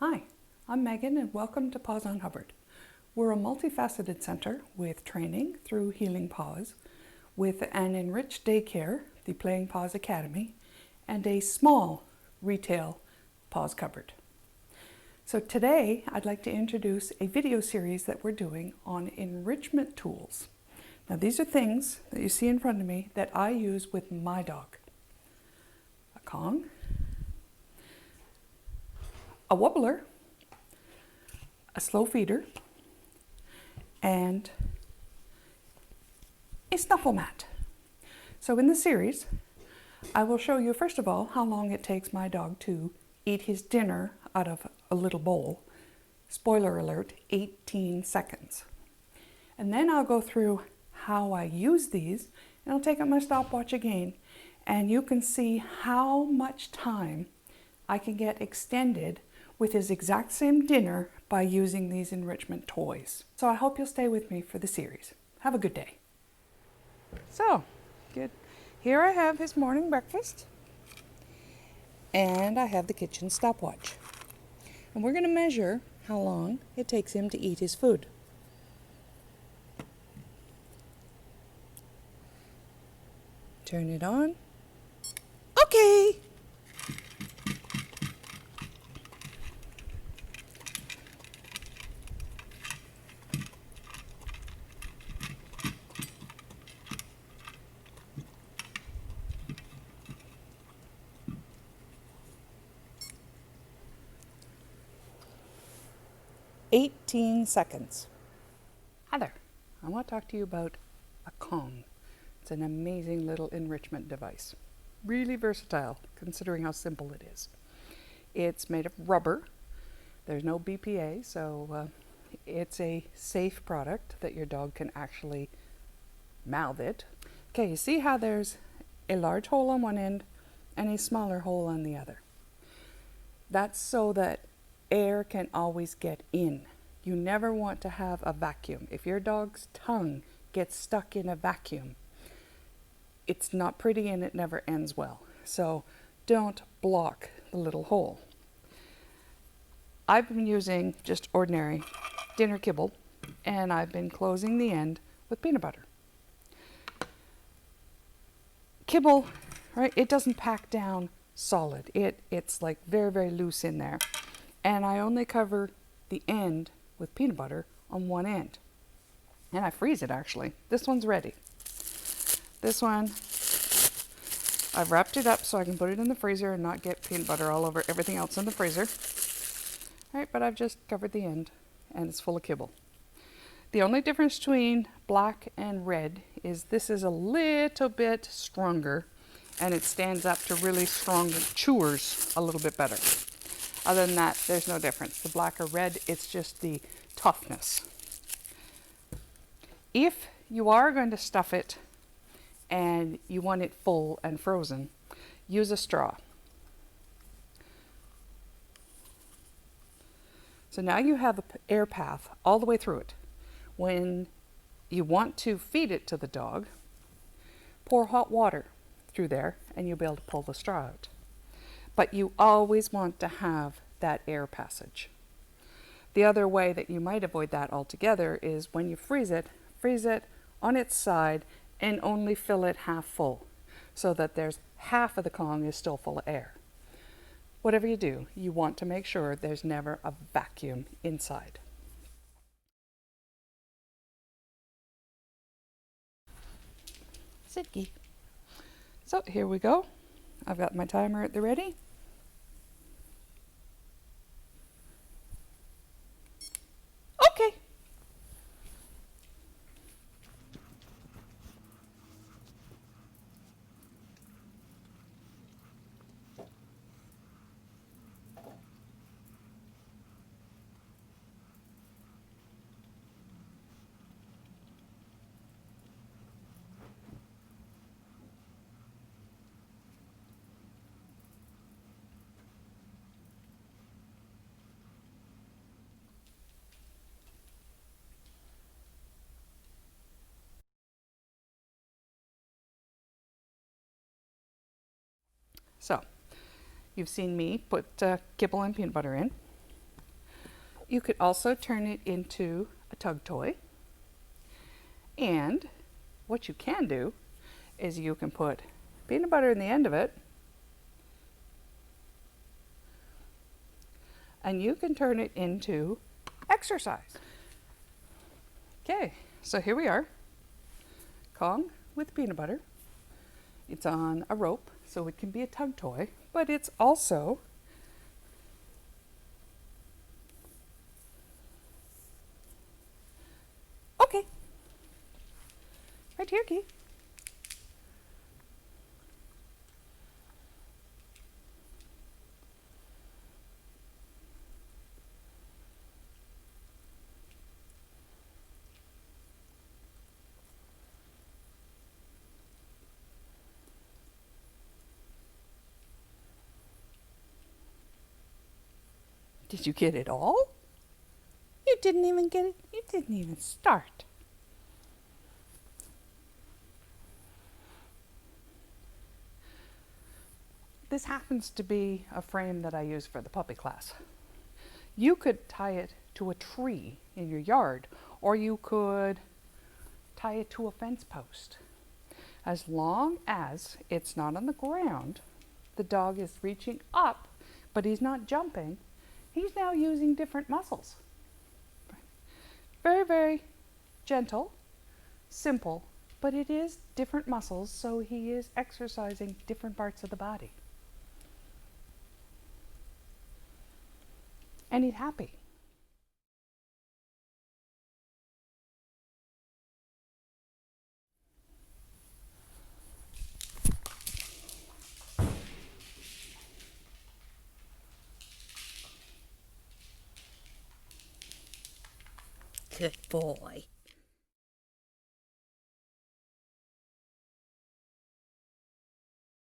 Hi, I'm Megan and welcome to Paws on Hubbard. We're a multifaceted center with training through Healing Paws, with an enriched daycare, the Playing Paws Academy, and a small retail paws cupboard. So today I'd like to introduce a video series that we're doing on enrichment tools. Now these are things that you see in front of me that I use with my dog. A Kong, a wobbler, a slow feeder, and a snuffle mat. So in the series, I will show you first of all how long it takes my dog to eat his dinner out of a little bowl. Spoiler alert, 18 seconds. And then I'll go through how I use these, and I'll take out my stopwatch again, and you can see how much time I can get extended with his exact same dinner by using these enrichment toys. So I hope you'll stay with me for the series. Have a good day. So, good. Here I have his morning breakfast, and I have the kitchen stopwatch. And we're going to measure how long it takes him to eat his food. Turn it on. Okay. "18 seconds. Hi there. I want to talk to you about a Kong. It's an amazing little enrichment device. Really versatile, considering how simple it is. It's made of rubber. There's no BPA, so it's a safe product that your dog can actually mouth it. Okay, you see how there's a large hole on one end and a smaller hole on the other. That's so that air can always get in. You never want to have a vacuum. If your dog's tongue gets stuck in a vacuum, it's not pretty and it never ends well. So don't block the little hole. I've been using just ordinary dinner kibble, and I've been closing the end with peanut butter. Kibble, right, it doesn't pack down solid. It's like very, very loose in there. And I only cover the end with peanut butter on one end. And I freeze it actually. This one's ready. This one, I've wrapped it up so I can put it in the freezer and not get peanut butter all over everything else in the freezer. All right, but I've just covered the end and it's full of kibble. The only difference between black and red is this is a little bit stronger and it stands up to really strong chewers a little bit better. Other than that, there's no difference. The black or red, it's just the toughness. If you are going to stuff it and you want it full and frozen, use a straw. So now you have an air path all the way through it. When you want to feed it to the dog, pour hot water through there and you'll be able to pull the straw out. But you always want to have that air passage. The other way that you might avoid that altogether is when you freeze it on its side and only fill it half full so that there's half of the Kong is still full of air. Whatever you do, you want to make sure there's never a vacuum inside. Sidky. So here we go. I've got my timer at the ready. Okay. So, you've seen me put kibble and peanut butter in. You could also turn it into a tug toy. And what you can do is you can put peanut butter in the end of it, and you can turn it into exercise. Okay, so here we are. Kong with peanut butter. It's on a rope, so it can be a tug toy, but it's also okay. Right here, Key. Did you get it all? You didn't even get it. You didn't even start. This happens to be a frame that I use for the puppy class. You could tie it to a tree in your yard, or you could tie it to a fence post. As long as it's not on the ground, the dog is reaching up, but he's not jumping. He's now using different muscles. Very, very gentle, simple, but it is different muscles, so he is exercising different parts of the body. And he's happy. Good boy.